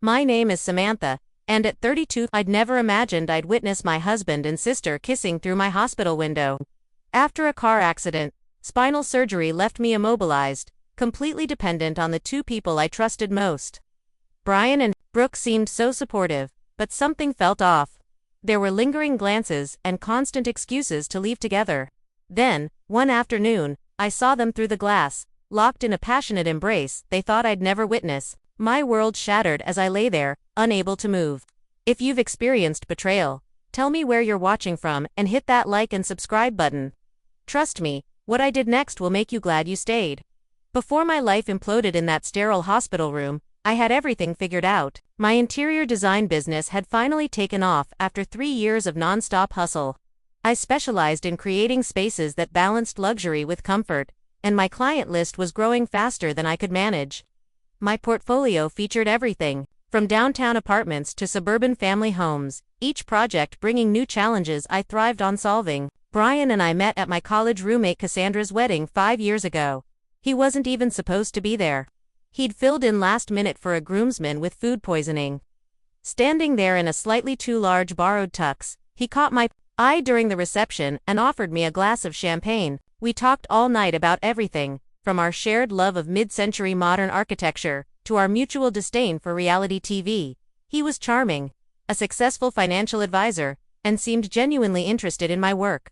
My name is Samantha, and at 32, I'd never imagined I'd witness my husband and sister kissing through my hospital window. After a car accident, spinal surgery left me immobilized, completely dependent on the two people I trusted most. Brian and Brooke seemed so supportive, but something felt off. There were lingering glances and constant excuses to leave together. Then, one afternoon, I saw them through the glass, locked in a passionate embrace they thought I'd never witness. My world shattered as I lay there, unable to move. If you've experienced betrayal, tell me where you're watching from and hit that like and subscribe button. Trust me, what I did next will make you glad you stayed. Before my life imploded in that sterile hospital room, I had everything figured out. My interior design business had finally taken off after 3 years of non-stop hustle. I specialized in creating spaces that balanced luxury with comfort, and my client list was growing faster than I could manage. My portfolio featured everything, from downtown apartments to suburban family homes, each project bringing new challenges I thrived on solving. Brian and I met at my college roommate Cassandra's wedding 5 years ago. He wasn't even supposed to be there. He'd filled in last minute for a groomsman with food poisoning. Standing there in a slightly too large borrowed tux, he caught my eye during the reception and offered me a glass of champagne. We talked all night about everything, from our shared love of mid-century modern architecture to our mutual disdain for reality TV. He was charming, a successful financial advisor, and seemed genuinely interested in my work.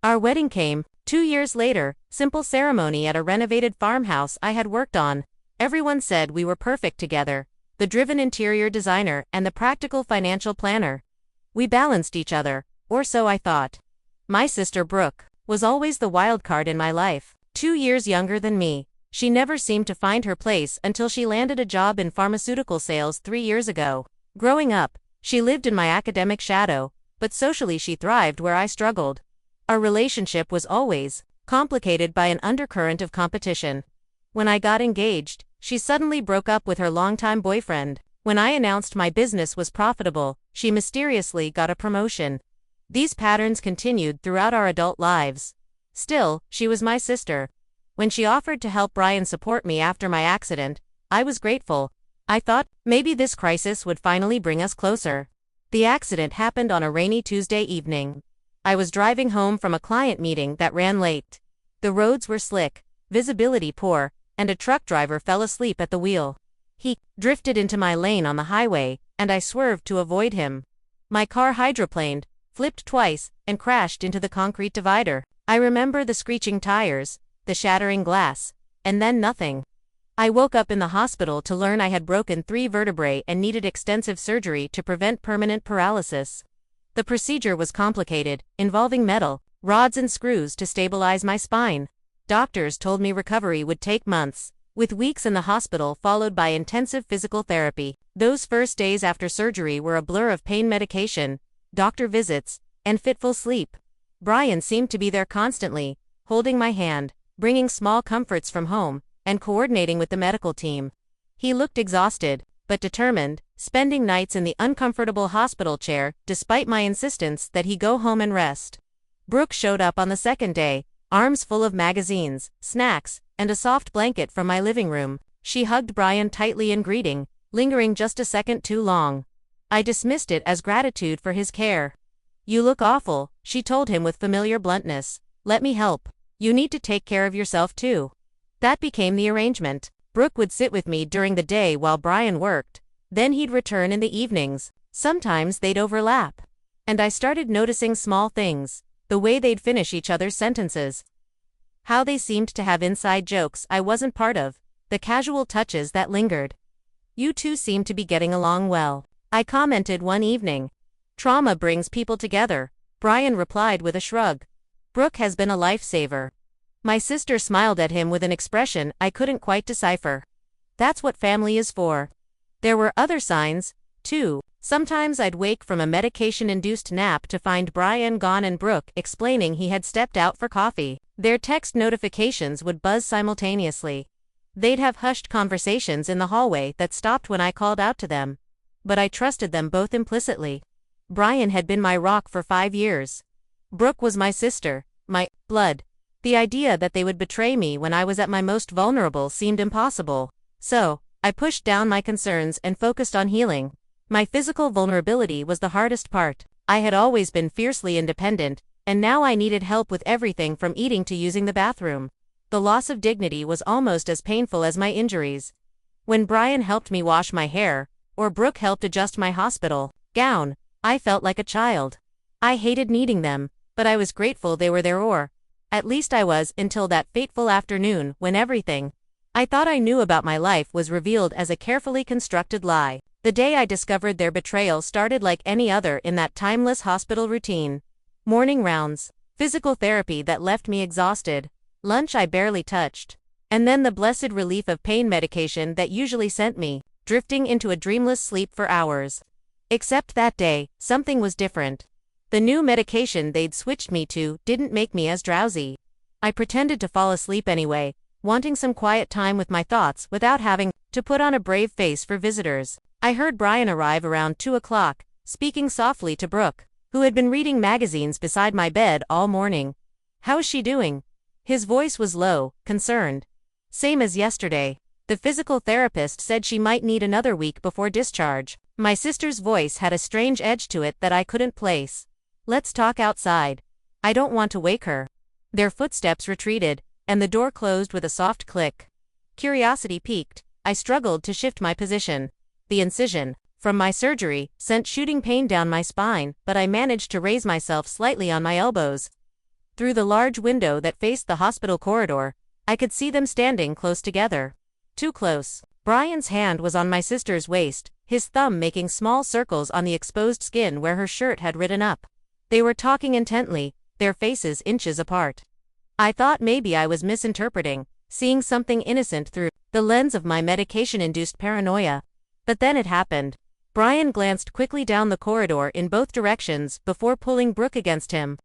Our wedding came 2 years later, simple ceremony at a renovated farmhouse I had worked on. Everyone said we were perfect together, the driven interior designer and the practical financial planner. We balanced each other, or so I thought. My sister Brooke was always the wild card in my life. 2 years younger than me, she never seemed to find her place until she landed a job in pharmaceutical sales 3 years ago. Growing up, she lived in my academic shadow, but socially she thrived where I struggled. Our relationship was always complicated by an undercurrent of competition. When I got engaged, she suddenly broke up with her longtime boyfriend. When I announced my business was profitable, she mysteriously got a promotion. These patterns continued throughout our adult lives. Still, she was my sister. When she offered to help Brian support me after my accident, I was grateful. I thought, maybe this crisis would finally bring us closer. The accident happened on a rainy Tuesday evening. I was driving home from a client meeting that ran late. The roads were slick, visibility poor, and a truck driver fell asleep at the wheel. He drifted into my lane on the highway, and I swerved to avoid him. My car hydroplaned, flipped twice, and crashed into the concrete divider. I remember the screeching tires, the shattering glass, and then nothing. I woke up in the hospital to learn I had broken 3 vertebrae and needed extensive surgery to prevent permanent paralysis. The procedure was complicated, involving metal, rods and screws to stabilize my spine. Doctors told me recovery would take months, with weeks in the hospital followed by intensive physical therapy. Those first days after surgery were a blur of pain medication, doctor visits, and fitful sleep. Brian seemed to be there constantly, holding my hand, bringing small comforts from home, and coordinating with the medical team. He looked exhausted, but determined, spending nights in the uncomfortable hospital chair despite my insistence that he go home and rest. Brooke showed up on the second day, arms full of magazines, snacks, and a soft blanket from my living room. She hugged Brian tightly in greeting, lingering just a second too long. I dismissed it as gratitude for his care. "You look awful," she told him with familiar bluntness. "Let me help. You need to take care of yourself too." That became the arrangement. Brooke would sit with me during the day while Brian worked. Then he'd return in the evenings. Sometimes they'd overlap. And I started noticing small things. The way they'd finish each other's sentences. How they seemed to have inside jokes I wasn't part of. The casual touches that lingered. "You two seem to be getting along well," I commented one evening. "Trauma brings people together," Brian replied with a shrug. "Brooke has been a lifesaver." My sister smiled at him with an expression I couldn't quite decipher. That's what family is for. There were other signs, too. Sometimes I'd wake from a medication-induced nap to find Brian gone and Brooke explaining he had stepped out for coffee. Their text notifications would buzz simultaneously. They'd have hushed conversations in the hallway that stopped when I called out to them. But I trusted them both implicitly. Brian had been my rock for 5 years. Brooke was my sister, my blood. The idea that they would betray me when I was at my most vulnerable seemed impossible. So, I pushed down my concerns and focused on healing. My physical vulnerability was the hardest part. I had always been fiercely independent, and now I needed help with everything from eating to using the bathroom. The loss of dignity was almost as painful as my injuries. When Brian helped me wash my hair, or Brooke helped adjust my hospital gown, I felt like a child. I hated needing them, but I was grateful they were there, or at least I was until that fateful afternoon when everything I thought I knew about my life was revealed as a carefully constructed lie. The day I discovered their betrayal started like any other in that timeless hospital routine. Morning rounds, physical therapy that left me exhausted, lunch I barely touched, and then the blessed relief of pain medication that usually sent me drifting into a dreamless sleep for hours. Except that day, something was different. The new medication they'd switched me to didn't make me as drowsy. I pretended to fall asleep anyway, wanting some quiet time with my thoughts without having to put on a brave face for visitors. I heard Brian arrive around 2 o'clock, speaking softly to Brooke, who had been reading magazines beside my bed all morning. "How's she doing?" His voice was low, concerned. "Same as yesterday. The physical therapist said she might need another week before discharge." My sister's voice had a strange edge to it that I couldn't place. "Let's talk outside. I don't want to wake her." Their footsteps retreated, and the door closed with a soft click. Curiosity piqued, I struggled to shift my position. The incision from my surgery sent shooting pain down my spine, but I managed to raise myself slightly on my elbows. Through the large window that faced the hospital corridor, I could see them standing close together. Too close. Brian's hand was on my sister's waist, his thumb making small circles on the exposed skin where her shirt had ridden up. They were talking intently, their faces inches apart. I thought maybe I was misinterpreting, seeing something innocent through the lens of my medication-induced paranoia. But then it happened. Brian glanced quickly down the corridor in both directions before pulling Brooke against him.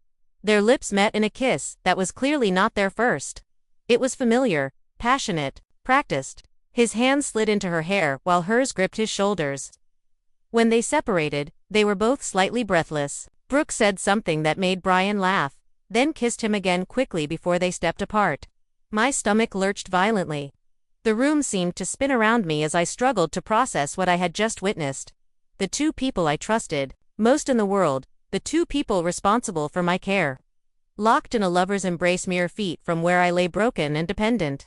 Their lips met in a kiss that was clearly not their first. It was familiar, passionate, practiced. His hand slid into her hair while hers gripped his shoulders. When they separated, they were both slightly breathless. Brooke said something that made Brian laugh, then kissed him again quickly before they stepped apart. My stomach lurched violently. The room seemed to spin around me as I struggled to process what I had just witnessed. The two people I trusted most in the world, the two people responsible for my care, locked in a lover's embrace mere feet from where I lay broken and dependent.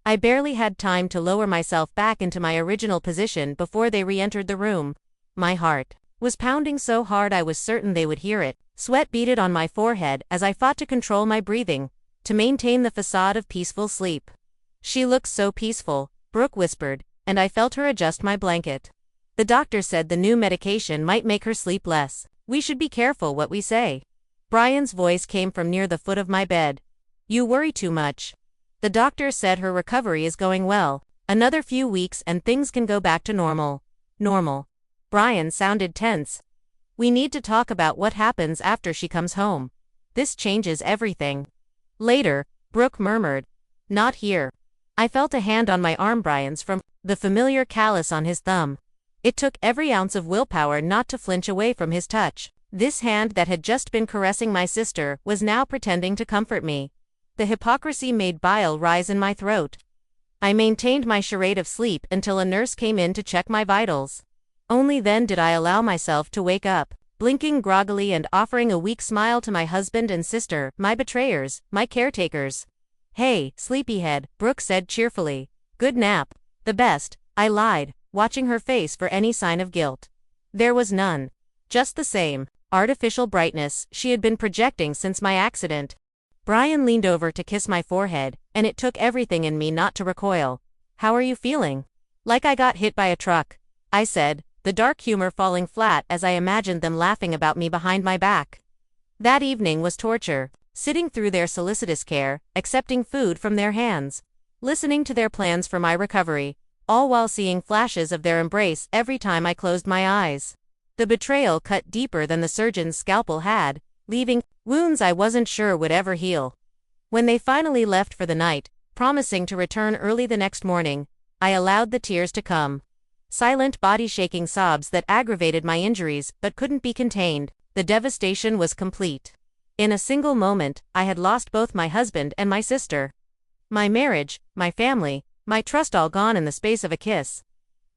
I barely had time to lower myself back into my original position before they re-entered the room. My heart was pounding so hard I was certain they would hear it. Sweat beaded on my forehead as I fought to control my breathing, to maintain the facade of peaceful sleep. "She looks so peaceful," Brooke whispered, and I felt her adjust my blanket. "The doctor said the new medication might make her sleep less. We should be careful what we say." Brian's voice came from near the foot of my bed. "You worry too much. The doctor said her recovery is going well. Another few weeks and things can go back to normal." Normal. Brian sounded tense. "We need to talk about what happens after she comes home. This changes everything." Later, Brooke murmured, "Not here." I felt a hand on my arm, Brian's, from the familiar callus on his thumb. It took every ounce of willpower not to flinch away from his touch. This hand that had just been caressing my sister was now pretending to comfort me. The hypocrisy made bile rise in my throat. I maintained my charade of sleep until a nurse came in to check my vitals. Only then did I allow myself to wake up, blinking groggily and offering a weak smile to my husband and sister, my betrayers, my caretakers. "Hey, sleepyhead," Brooke said cheerfully. "Good nap." "The best," I lied, watching her face for any sign of guilt. There was none. Just the same artificial brightness she had been projecting since my accident. Brian leaned over to kiss my forehead, and it took everything in me not to recoil. "How are you feeling?" "Like I got hit by a truck," I said, the dark humor falling flat as I imagined them laughing about me behind my back. That evening was torture, sitting through their solicitous care, accepting food from their hands, listening to their plans for my recovery, all while seeing flashes of their embrace every time I closed my eyes. The betrayal cut deeper than the surgeon's scalpel had, leaving wounds I wasn't sure would ever heal. When they finally left for the night, promising to return early the next morning, I allowed the tears to come. Silent body-shaking sobs that aggravated my injuries but couldn't be contained. The devastation was complete. In a single moment, I had lost both my husband and my sister. My marriage, my family, my trust all gone in the space of a kiss.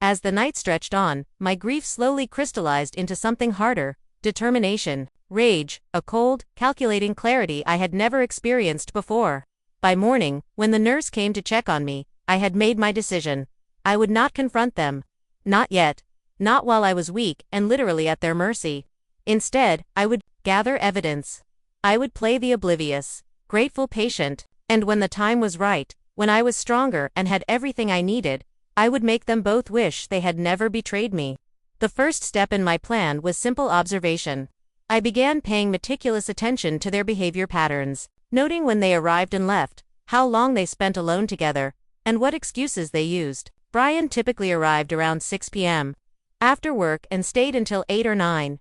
As the night stretched on, my grief slowly crystallized into something harder: determination, rage, a cold, calculating clarity I had never experienced before. By morning, when the nurse came to check on me, I had made my decision. I would not confront them. Not yet. Not while I was weak and literally at their mercy. Instead, I would gather evidence. I would play the oblivious, grateful patient, and when the time was right, when I was stronger and had everything I needed, I would make them both wish they had never betrayed me. The first step in my plan was simple observation. I began paying meticulous attention to their behavior patterns, noting when they arrived and left, how long they spent alone together, and what excuses they used. Brian typically arrived around 6 p.m. after work and stayed until 8 or 9.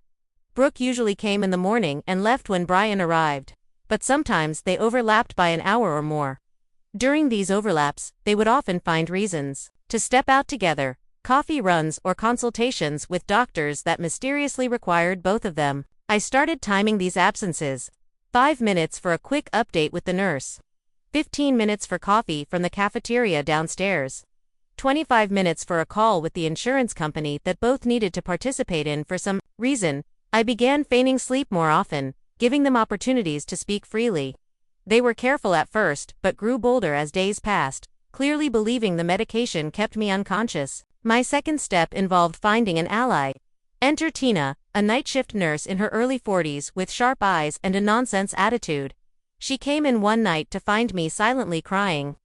Brooke usually came in the morning and left when Brian arrived, but sometimes they overlapped by an hour or more. During these overlaps, they would often find reasons to step out together, coffee runs or consultations with doctors that mysteriously required both of them. I started timing these absences. 5 minutes for a quick update with the nurse. 15 minutes for coffee from the cafeteria downstairs. 25 minutes for a call with the insurance company that both needed to participate in for some reason. I began feigning sleep more often, giving them opportunities to speak freely. They were careful at first, but grew bolder as days passed, clearly believing the medication kept me unconscious. My second step involved finding an ally. Enter Tina, a night shift nurse in her early 40s with sharp eyes and a nonsense attitude. She came in one night to find me silently crying.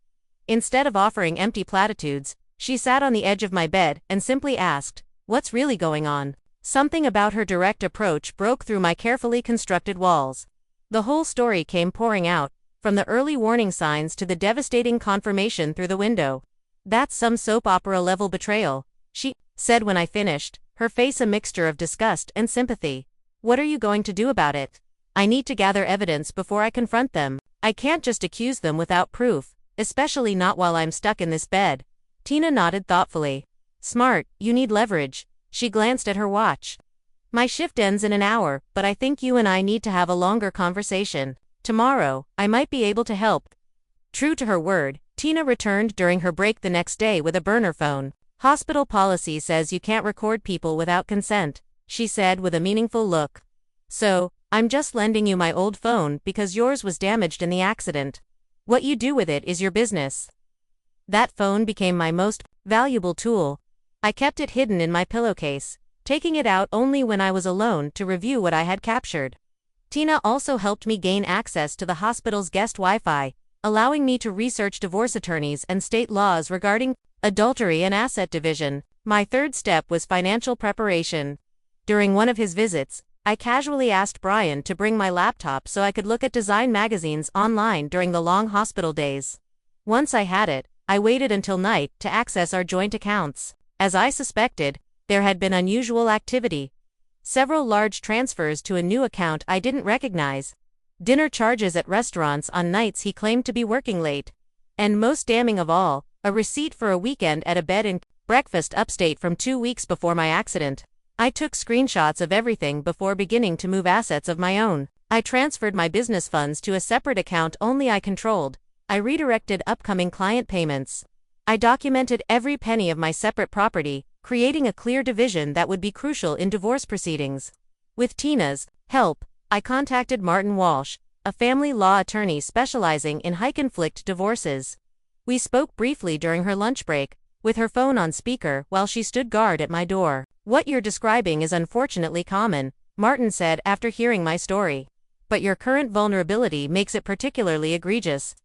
Instead of offering empty platitudes, she sat on the edge of my bed and simply asked, "What's really going on?" Something about her direct approach broke through my carefully constructed walls. The whole story came pouring out, from the early warning signs to the devastating confirmation through the window. "That's some soap opera level betrayal," she said when I finished, her face a mixture of disgust and sympathy. "What are you going to do about it?" "I need to gather evidence before I confront them. I can't just accuse them without proof, especially not while I'm stuck in this bed." Tina nodded thoughtfully. "Smart, you need leverage." She glanced at her watch. "My shift ends in an hour, but I think you and I need to have a longer conversation. Tomorrow, I might be able to help." True to her word, Tina returned during her break the next day with a burner phone. "Hospital policy says you can't record people without consent," she said with a meaningful look. "So, I'm just lending you my old phone because yours was damaged in the accident. What you do with it is your business." That phone became my most valuable tool. I kept it hidden in my pillowcase, taking it out only when I was alone to review what I had captured. Tina also helped me gain access to the hospital's guest Wi-Fi, allowing me to research divorce attorneys and state laws regarding adultery and asset division. My third step was financial preparation. During one of his visits, I casually asked Brian to bring my laptop so I could look at design magazines online during the long hospital days. Once I had it, I waited until night to access our joint accounts. As I suspected, there had been unusual activity. Several large transfers to a new account I didn't recognize. Dinner charges at restaurants on nights he claimed to be working late. And most damning of all, a receipt for a weekend at a bed and breakfast upstate from 2 weeks before my accident. I took screenshots of everything before beginning to move assets of my own. I transferred my business funds to a separate account only I controlled. I redirected upcoming client payments. I documented every penny of my separate property, creating a clear division that would be crucial in divorce proceedings. With Tina's help, I contacted Martin Walsh, a family law attorney specializing in high-conflict divorces. We spoke briefly during her lunch break, with her phone on speaker while she stood guard at my door. "What you're describing is unfortunately common," Martin said after hearing my story. "But your current vulnerability makes it particularly egregious.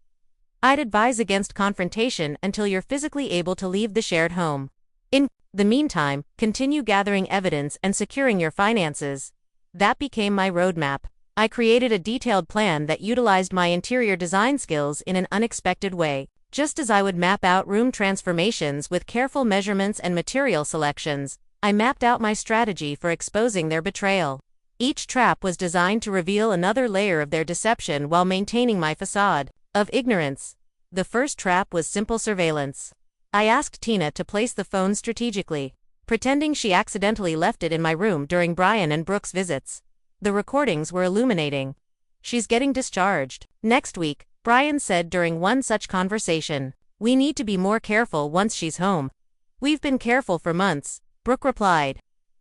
I'd advise against confrontation until you're physically able to leave the shared home. In the meantime, continue gathering evidence and securing your finances." That became my roadmap. I created a detailed plan that utilized my interior design skills in an unexpected way. Just as I would map out room transformations with careful measurements and material selections, I mapped out my strategy for exposing their betrayal. Each trap was designed to reveal another layer of their deception while maintaining my facade of ignorance. The first trap was simple surveillance. I asked Tina to place the phone strategically, pretending she accidentally left it in my room during Brian and Brooke's visits. The recordings were illuminating. "She's getting discharged next week," Brian said during one such conversation. "We need to be more careful once she's home." We've been careful for months, Brooke replied.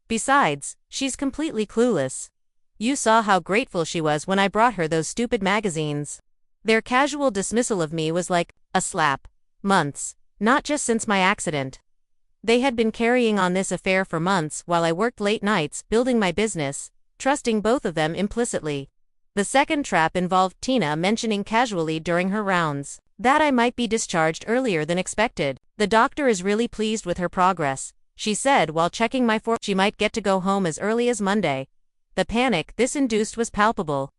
Besides, she's completely clueless. You saw how grateful she was when I brought her those stupid magazines. Their casual dismissal of me was like a slap. Months, not just since my accident. They had been carrying on this affair for months while I worked late nights building my business, trusting both of them implicitly. The second trap involved Tina mentioning casually during her rounds that I might be discharged earlier than expected. The doctor is really pleased with her progress, she said while checking my form. She might get to go home as early as Monday. The panic this induced was palpable.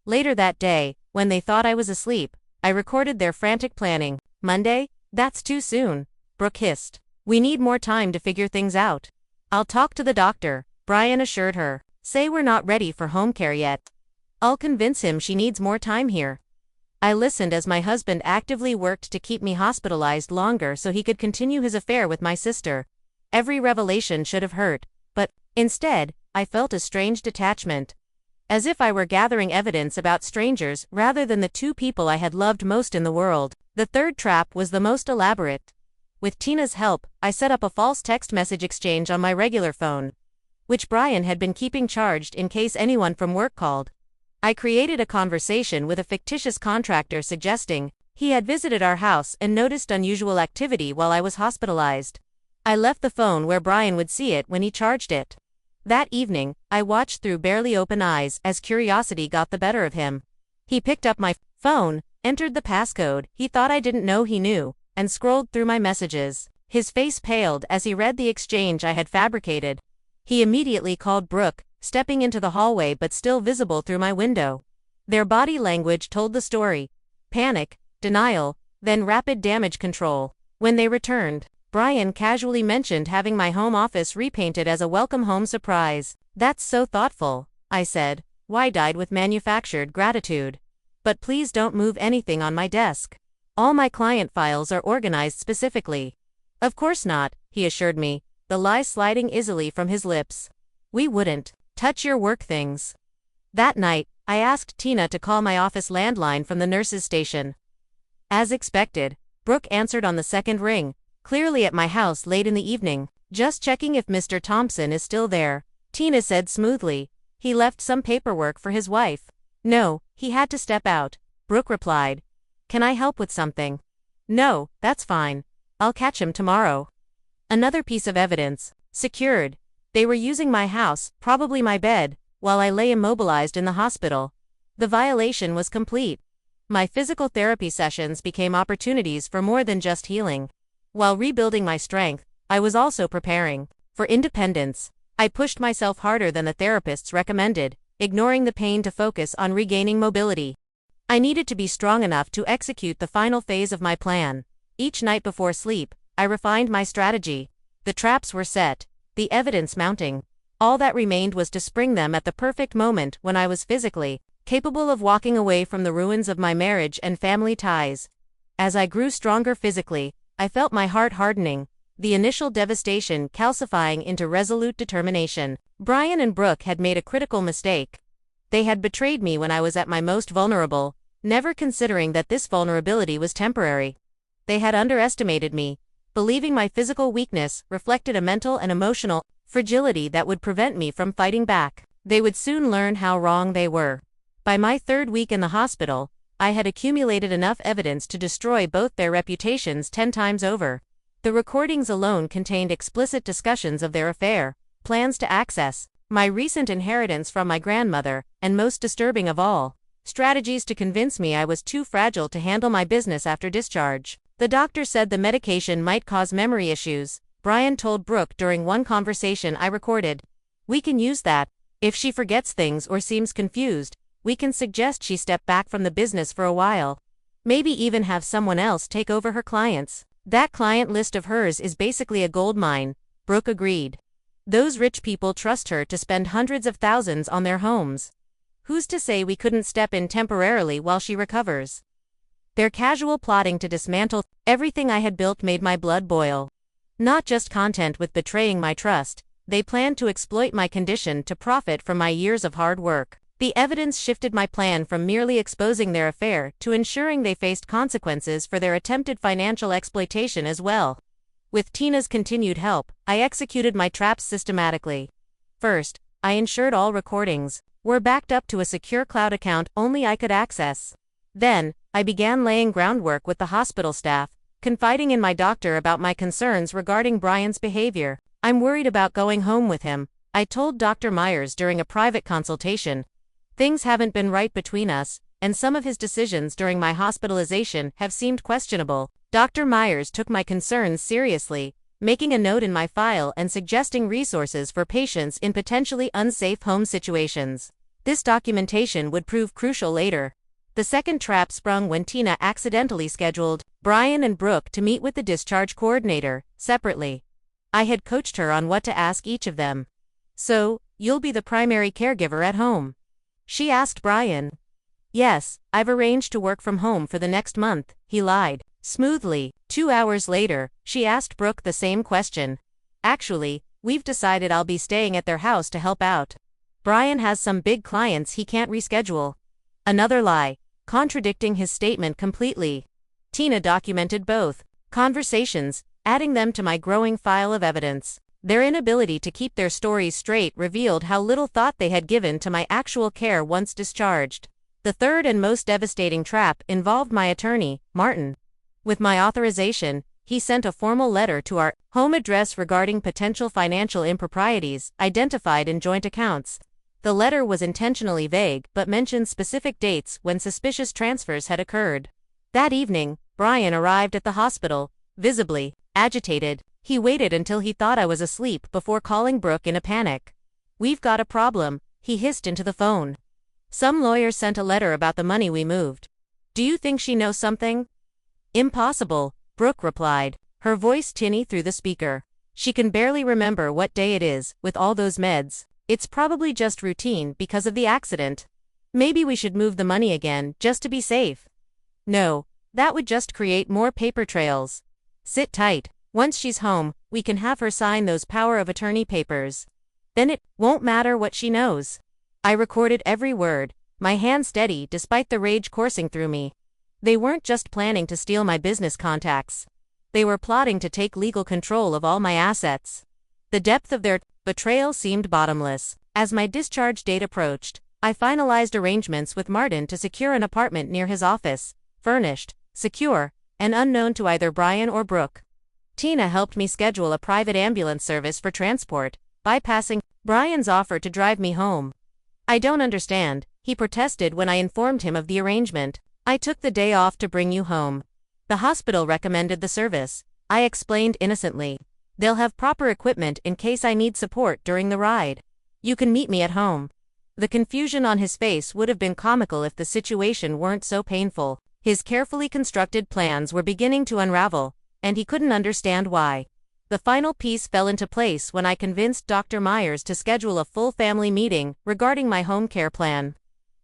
Later that day, when they thought I was asleep, I recorded their frantic planning. Monday? That's too soon, Brooke hissed. We need more time to figure things out. I'll talk to the doctor, Brian assured her. Say we're not ready for home care yet. I'll convince him she needs more time here. I listened as my husband actively worked to keep me hospitalized longer so he could continue his affair with my sister. Every revelation should have hurt, but, instead, I felt a strange detachment. As if I were gathering evidence about strangers rather than the two people I had loved most in the world. The third trap was the most elaborate. With Tina's help, I set up a false text message exchange on my regular phone, which Brian had been keeping charged in case anyone from work called. I created a conversation with a fictitious contractor suggesting he had visited our house and noticed unusual activity while I was hospitalized. I left the phone where Brian would see it when he charged it. That evening, I watched through barely open eyes as curiosity got the better of him. He picked up my phone, entered the passcode he thought I didn't know he knew, and scrolled through my messages. His face paled as he read the exchange I had fabricated. He immediately called Brooke, stepping into the hallway but still visible through my window. Their body language told the story. Panic, denial, then rapid damage control. When they returned, Brian casually mentioned having my home office repainted as a welcome home surprise. That's so thoughtful, I said, wide-eyed with manufactured gratitude. But please don't move anything on my desk. All my client files are organized specifically. Of course not, he assured me, the lie sliding easily from his lips. We wouldn't touch your work things. That night, I asked Tina to call my office landline from the nurse's station. As expected, Brooke answered on the second ring, clearly at my house late in the evening. Just checking if Mr. Thompson is still there, Tina said smoothly. He left some paperwork for his wife. No, he had to step out, Brooke replied. Can I help with something? No, that's fine. I'll catch him tomorrow. Another piece of evidence. Secured. They were using my house, probably my bed, while I lay immobilized in the hospital. The violation was complete. My physical therapy sessions became opportunities for more than just healing. While rebuilding my strength, I was also preparing for independence. I pushed myself harder than the therapists recommended, ignoring the pain to focus on regaining mobility. I needed to be strong enough to execute the final phase of my plan. Each night before sleep, I refined my strategy. The traps were set, the evidence mounting. All that remained was to spring them at the perfect moment when I was physically capable of walking away from the ruins of my marriage and family ties. As I grew stronger physically, I felt my heart hardening, the initial devastation calcifying into resolute determination. Brian and Brooke had made a critical mistake. They had betrayed me when I was at my most vulnerable, never considering that this vulnerability was temporary. They had underestimated me, believing my physical weakness reflected a mental and emotional fragility that would prevent me from fighting back. They would soon learn how wrong they were. By my third week in the hospital, I had accumulated enough evidence to destroy both their reputations 10 times over. The recordings alone contained explicit discussions of their affair, plans to access my recent inheritance from my grandmother, and most disturbing of all, strategies to convince me I was too fragile to handle my business after discharge. The doctor said the medication might cause memory issues, Brian told Brooke during one conversation I recorded. We can use that. If she forgets things or seems confused, we can suggest she step back from the business for a while. Maybe even have someone else take over her clients. That client list of hers is basically a gold mine, Brooke agreed. Those rich people trust her to spend hundreds of thousands on their homes. Who's to say we couldn't step in temporarily while she recovers? Their casual plotting to dismantle everything I had built made my blood boil. Not just content with betraying my trust, they planned to exploit my condition to profit from my years of hard work. The evidence shifted my plan from merely exposing their affair to ensuring they faced consequences for their attempted financial exploitation as well. With Tina's continued help, I executed my traps systematically. First, I ensured all recordings were backed up to a secure cloud account only I could access. Then, I began laying groundwork with the hospital staff, confiding in my doctor about my concerns regarding Brian's behavior. "I'm worried about going home with him," I told Dr. Myers during a private consultation. "Things haven't been right between us, and some of his decisions during my hospitalization have seemed questionable." Dr. Myers took my concerns seriously, making a note in my file and suggesting resources for patients in potentially unsafe home situations. This documentation would prove crucial later. The second trap sprung when Tina accidentally scheduled Brian and Brooke to meet with the discharge coordinator separately. I had coached her on what to ask each of them. "So, you'll be the primary caregiver at home?" she asked Brian. "Yes, I've arranged to work from home for the next month," he lied smoothly. 2 hours later, she asked Brooke the same question. "Actually, we've decided I'll be staying at their house to help out. Brian has some big clients he can't reschedule." Another lie, contradicting his statement completely. Tina documented both conversations, adding them to my growing file of evidence. Their inability to keep their stories straight revealed how little thought they had given to my actual care once discharged. The third and most devastating trap involved my attorney, Martin. With my authorization, he sent a formal letter to our home address regarding potential financial improprieties identified in joint accounts. The letter was intentionally vague but mentioned specific dates when suspicious transfers had occurred. That evening, Brian arrived at the hospital, visibly agitated. He waited until he thought I was asleep before calling Brooke in a panic. "We've got a problem," he hissed into the phone. "Some lawyer sent a letter about the money we moved. Do you think she knows something?" "Impossible," Brooke replied, her voice tinny through the speaker. "She can barely remember what day it is, with all those meds. It's probably just routine because of the accident. Maybe we should move the money again, just to be safe." "No, that would just create more paper trails. Sit tight. Once she's home, we can have her sign those power of attorney papers. Then it won't matter what she knows." I recorded every word, my hand steady despite the rage coursing through me. They weren't just planning to steal my business contacts. They were plotting to take legal control of all my assets. The depth of their betrayal seemed bottomless. As my discharge date approached, I finalized arrangements with Martin to secure an apartment near his office, furnished, secure, and unknown to either Brian or Brooke. Tina helped me schedule a private ambulance service for transport, bypassing Brian's offer to drive me home. "I don't understand," he protested when I informed him of the arrangement. "I took the day off to bring you home. The hospital recommended the service," I explained innocently. "They'll have proper equipment in case I need support during the ride. You can meet me at home." The confusion on his face would have been comical if the situation weren't so painful. His carefully constructed plans were beginning to unravel, and he couldn't understand why. The final piece fell into place when I convinced Dr. Myers to schedule a full family meeting regarding my home care plan.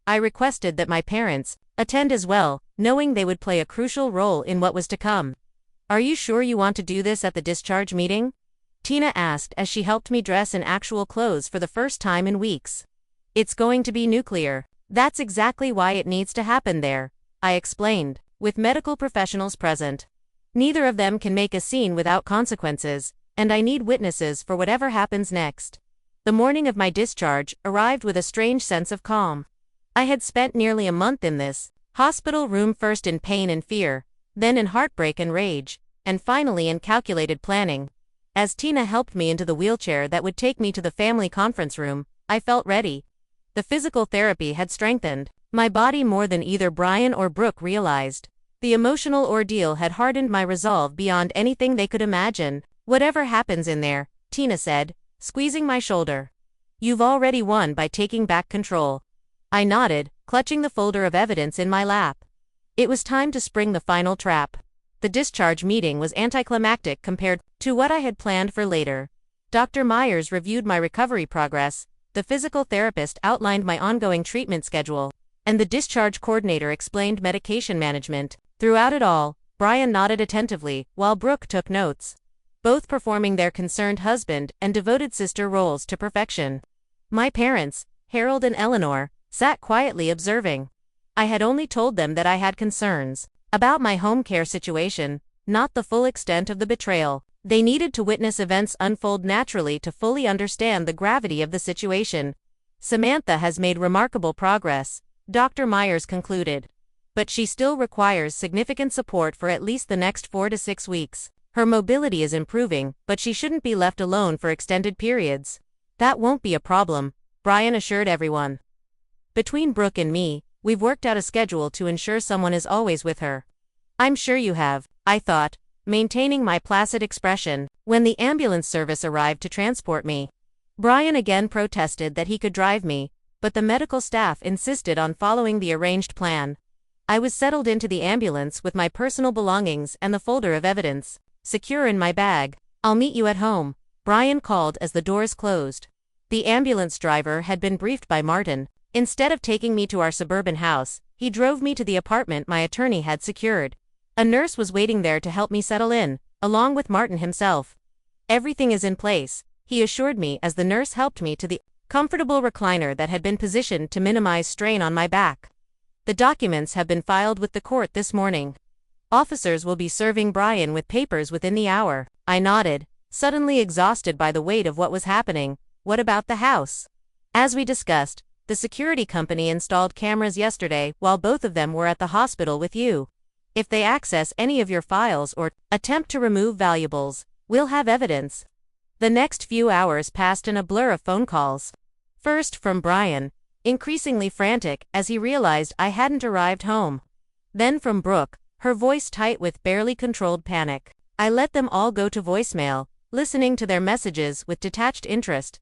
I requested that my parents attend as well, knowing they would play a crucial role in what was to come. "Are you sure you want to do this at the discharge meeting?" Tina asked as she helped me dress in actual clothes for the first time in weeks. "It's going to be nuclear. That's exactly why it needs to happen there," I explained, with medical professionals present. "Neither of them can make a scene without consequences, and I need witnesses for whatever happens next." The morning of my discharge arrived with a strange sense of calm. I had spent nearly a month in this hospital room, first in pain and fear, then in heartbreak and rage, and finally in calculated planning. As Tina helped me into the wheelchair that would take me to the family conference room, I felt ready. The physical therapy had strengthened my body more than either Brian or Brooke realized. The emotional ordeal had hardened my resolve beyond anything they could imagine. "Whatever happens in there," Tina said, squeezing my shoulder, "you've already won by taking back control." I nodded, clutching the folder of evidence in my lap. It was time to spring the final trap. The discharge meeting was anticlimactic compared to what I had planned for later. Dr. Myers reviewed my recovery progress, the physical therapist outlined my ongoing treatment schedule, and the discharge coordinator explained medication management. Throughout it all, Brian nodded attentively, while Brooke took notes, both performing their concerned husband and devoted sister roles to perfection. My parents, Harold and Eleanor, sat quietly observing. I had only told them that I had concerns about my home care situation, not the full extent of the betrayal. They needed to witness events unfold naturally to fully understand the gravity of the situation. Samantha has made remarkable progress, Dr. Myers concluded. But she still requires significant support for at least the next 4 to 6 weeks. Her mobility is improving, but she shouldn't be left alone for extended periods. That won't be a problem, Brian assured everyone. Between Brooke and me, we've worked out a schedule to ensure someone is always with her. I'm sure you have, I thought, maintaining my placid expression, when the ambulance service arrived to transport me. Brian again protested that he could drive me, but the medical staff insisted on following the arranged plan. I was settled into the ambulance with my personal belongings and the folder of evidence, secure in my bag. I'll meet you at home, Brian called as the doors closed. The ambulance driver had been briefed by Martin. Instead of taking me to our suburban house, he drove me to the apartment my attorney had secured. A nurse was waiting there to help me settle in, along with Martin himself. Everything is in place, he assured me as the nurse helped me to the comfortable recliner that had been positioned to minimize strain on my back. The documents have been filed with the court this morning. Officers will be serving Brian with papers within the hour. I nodded, suddenly exhausted by the weight of what was happening. What about the house? As we discussed, the security company installed cameras yesterday while both of them were at the hospital with you. If they access any of your files or attempt to remove valuables, we'll have evidence. The next few hours passed in a blur of phone calls. First from Brian, increasingly frantic as he realized I hadn't arrived home. Then from Brooke, her voice tight with barely controlled panic. I let them all go to voicemail, listening to their messages with detached interest.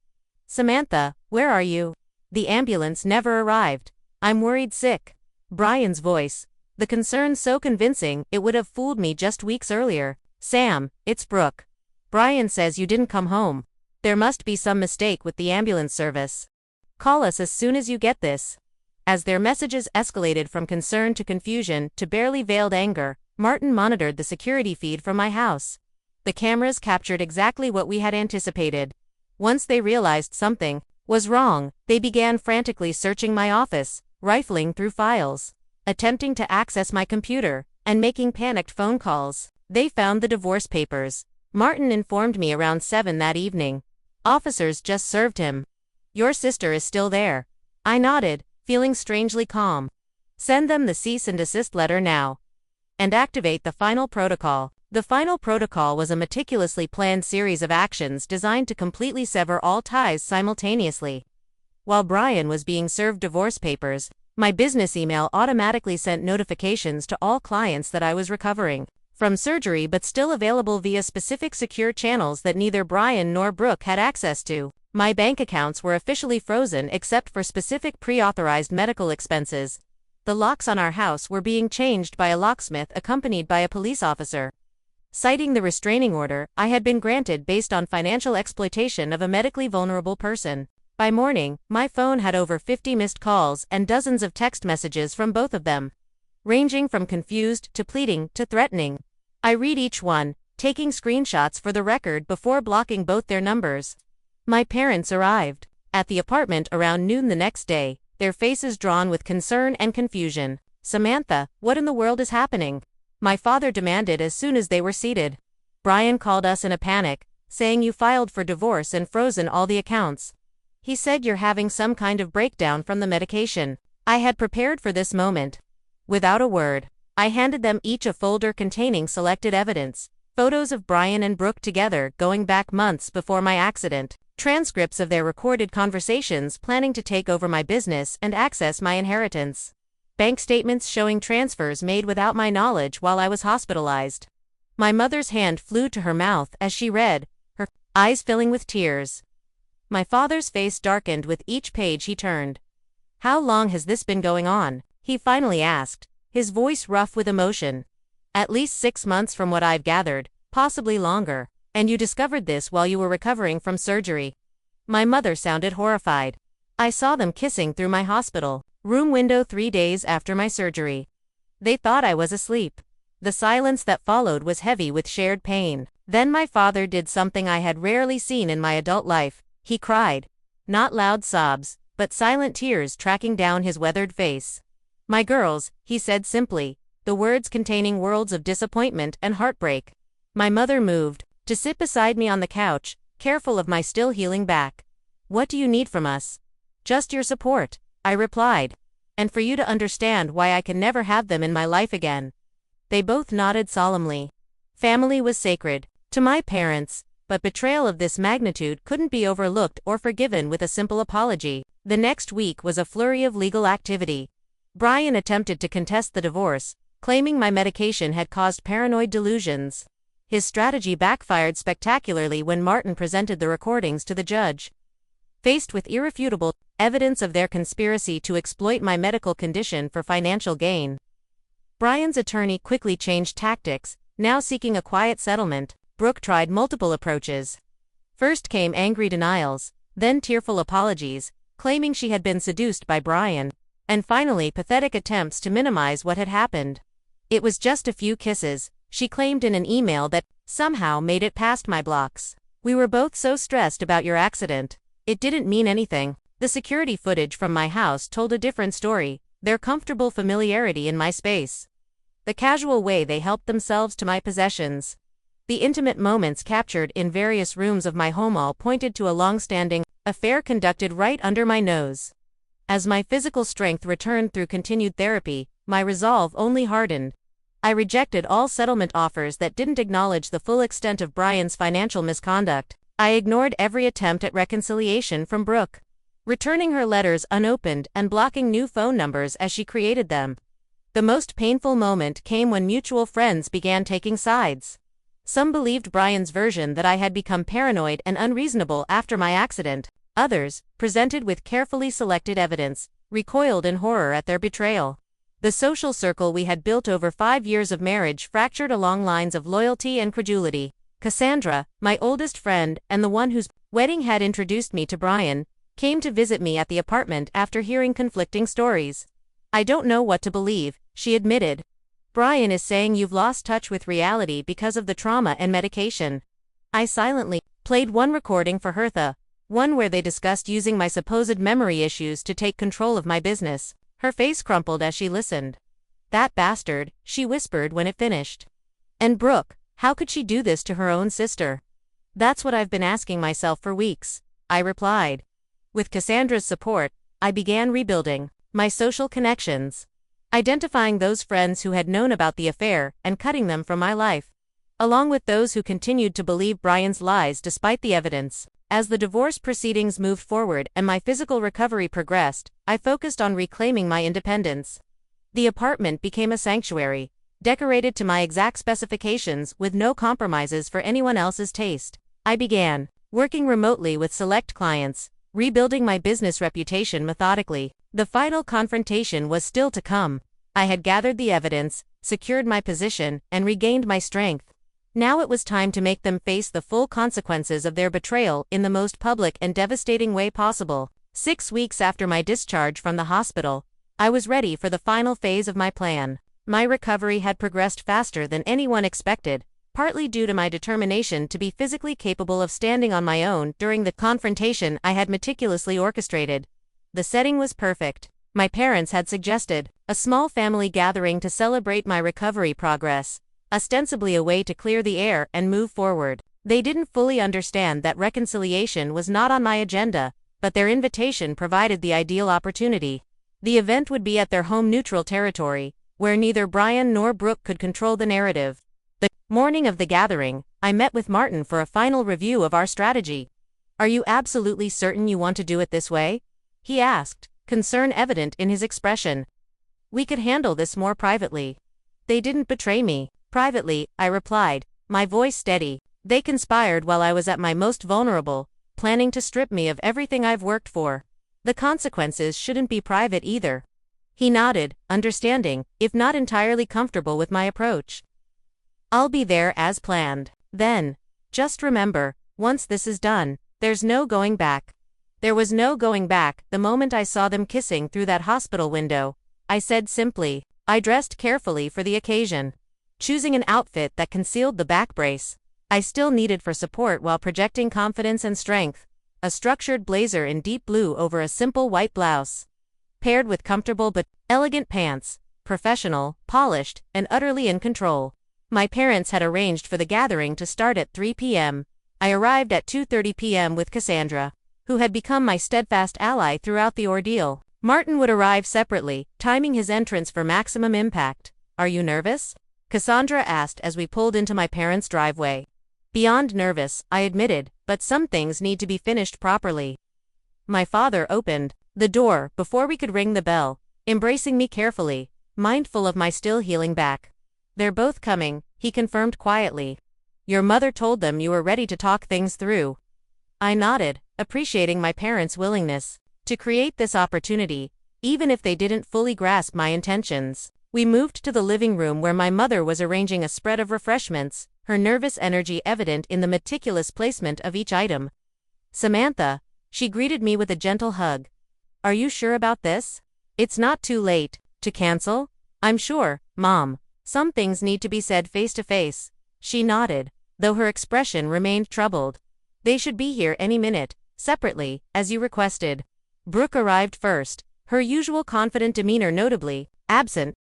Samantha, where are you? The ambulance never arrived. I'm worried sick. Brian's voice, the concern so convincing it would have fooled me just weeks earlier. Sam, it's Brooke. Brian says you didn't come home. There must be some mistake with the ambulance service. Call us as soon as you get this. As their messages escalated from concern to confusion to barely veiled anger, Martin monitored the security feed from my house. The cameras captured exactly what we had anticipated. Once they realized something was wrong, they began frantically searching my office, rifling through files, attempting to access my computer, and making panicked phone calls. They found the divorce papers. Martin informed me around 7 that evening. Officers just served him. Your sister is still there. I nodded, feeling strangely calm. Send them the cease and desist letter now. And activate the final protocol. The final protocol was a meticulously planned series of actions designed to completely sever all ties simultaneously. While Brian was being served divorce papers, my business email automatically sent notifications to all clients that I was recovering from surgery but still available via specific secure channels that neither Brian nor Brooke had access to. My bank accounts were officially frozen except for specific pre-authorized medical expenses. The locks on our house were being changed by a locksmith accompanied by a police officer. Citing the restraining order I had been granted based on financial exploitation of a medically vulnerable person. By morning, my phone had over 50 missed calls and dozens of text messages from both of them, ranging from confused to pleading to threatening. I read each one, taking screenshots for the record before blocking both their numbers. My parents arrived at the apartment around noon the next day, their faces drawn with concern and confusion. Samantha, what in the world is happening? My father demanded as soon as they were seated. Brian called us in a panic, saying you filed for divorce and frozen all the accounts. He said you're having some kind of breakdown from the medication. I had prepared for this moment. Without a word, I handed them each a folder containing selected evidence, photos of Brian and Brooke together going back months before my accident, transcripts of their recorded conversations planning to take over my business and access my inheritance, bank statements showing transfers made without my knowledge while I was hospitalized. My mother's hand flew to her mouth as she read, her eyes filling with tears. My father's face darkened with each page he turned. How long has this been going on? He finally asked, his voice rough with emotion. At least 6 months from what I've gathered, possibly longer. And you discovered this while you were recovering from surgery. My mother sounded horrified. I saw them kissing through my hospital room window 3 days after my surgery. They thought I was asleep. The silence that followed was heavy with shared pain. Then my father did something I had rarely seen in my adult life. He cried. Not loud sobs, but silent tears tracking down his weathered face. My girls, he said simply, the words containing worlds of disappointment and heartbreak. My mother moved, to sit beside me on the couch, careful of my still healing back. "What do you need from us?" "Just your support," I replied. "And for you to understand why I can never have them in my life again." They both nodded solemnly. Family was sacred to my parents, but betrayal of this magnitude couldn't be overlooked or forgiven with a simple apology. The next week was a flurry of legal activity. Brian attempted to contest the divorce, claiming my medication had caused paranoid delusions. His strategy backfired spectacularly when Martin presented the recordings to the judge. Faced with irrefutable evidence of their conspiracy to exploit my medical condition for financial gain, Brian's attorney quickly changed tactics, now seeking a quiet settlement. Brooke tried multiple approaches. First came angry denials, then tearful apologies, claiming she had been seduced by Brian, and finally pathetic attempts to minimize what had happened. "It was just a few kisses," she claimed in an email that somehow made it past my blocks. "We were both so stressed about your accident. It didn't mean anything." The security footage from my house told a different story, their comfortable familiarity in my space, the casual way they helped themselves to my possessions, the intimate moments captured in various rooms of my home all pointed to a long-standing affair conducted right under my nose. As my physical strength returned through continued therapy, my resolve only hardened. I rejected all settlement offers that didn't acknowledge the full extent of Brian's financial misconduct. I ignored every attempt at reconciliation from Brooke, returning her letters unopened and blocking new phone numbers as she created them. The most painful moment came when mutual friends began taking sides. Some believed Brian's version that I had become paranoid and unreasonable after my accident. Others, presented with carefully selected evidence, recoiled in horror at their betrayal. The social circle we had built over 5 years of marriage fractured along lines of loyalty and credulity. Cassandra, my oldest friend and the one whose wedding had introduced me to Brian, came to visit me at the apartment after hearing conflicting stories. "I don't know what to believe," she admitted. "Brian is saying you've lost touch with reality because of the trauma and medication." I silently played one recording for Hertha, one where they discussed using my supposed memory issues to take control of my business. Her face crumpled as she listened. "That bastard," she whispered when it finished. And Brooke, how could she do this to her own sister? "That's what I've been asking myself for weeks," I replied. With Cassandra's support, I began rebuilding my social connections, identifying those friends who had known about the affair and cutting them from my life, along with those who continued to believe Brian's lies despite the evidence. As the divorce proceedings moved forward and my physical recovery progressed, I focused on reclaiming my independence. The apartment became a sanctuary, decorated to my exact specifications with no compromises for anyone else's taste. I began working remotely with select clients, rebuilding my business reputation methodically. The final confrontation was still to come. I had gathered the evidence, secured my position, and regained my strength. Now it was time to make them face the full consequences of their betrayal in the most public and devastating way possible. 6 weeks after my discharge from the hospital, I was ready for the final phase of my plan. My recovery had progressed faster than anyone expected, partly due to my determination to be physically capable of standing on my own during the confrontation I had meticulously orchestrated. The setting was perfect. My parents had suggested a small family gathering to celebrate my recovery progress, ostensibly a way to clear the air and move forward. They didn't fully understand that reconciliation was not on my agenda, but their invitation provided the ideal opportunity. The event would be at their home neutral territory, where neither Brian nor Brooke could control the narrative. The morning of the gathering, I met with Martin for a final review of our strategy. "Are you absolutely certain you want to do it this way?" he asked, concern evident in his expression. "We could handle this more privately." "They didn't betray me." "Privately," I replied, my voice steady. "They conspired while I was at my most vulnerable, planning to strip me of everything I've worked for. The consequences shouldn't be private either." He nodded, understanding, if not entirely comfortable with my approach. "I'll be there as planned. Then, just remember, once this is done, there's no going back." There was no going back the moment I saw them kissing through that hospital window. I said simply. I dressed carefully for the occasion, choosing an outfit that concealed the back brace I still needed for support while projecting confidence and strength. A structured blazer in deep blue over a simple white blouse, paired with comfortable but elegant pants, professional, polished, and utterly in control. My parents had arranged for the gathering to start at 3 p.m. I arrived at 2:30 p.m. with Cassandra, who had become my steadfast ally throughout the ordeal. Martin would arrive separately, timing his entrance for maximum impact. "Are you nervous?" Cassandra asked as we pulled into my parents' driveway. "Beyond nervous," I admitted, "but some things need to be finished properly." My father opened the door before we could ring the bell, embracing me carefully, mindful of my still healing back. "They're both coming," he confirmed quietly. "Your mother told them you were ready to talk things through." I nodded, appreciating my parents' willingness to create this opportunity, even if they didn't fully grasp my intentions. We moved to the living room where my mother was arranging a spread of refreshments, her nervous energy evident in the meticulous placement of each item. "Samantha," she greeted me with a gentle hug. "Are you sure about this? It's not too late to cancel?" "I'm sure, Mom. Some things need to be said face to face." She nodded, though her expression remained troubled. "They should be here any minute, separately, as you requested." Brooke arrived first, her usual confident demeanor notably absent.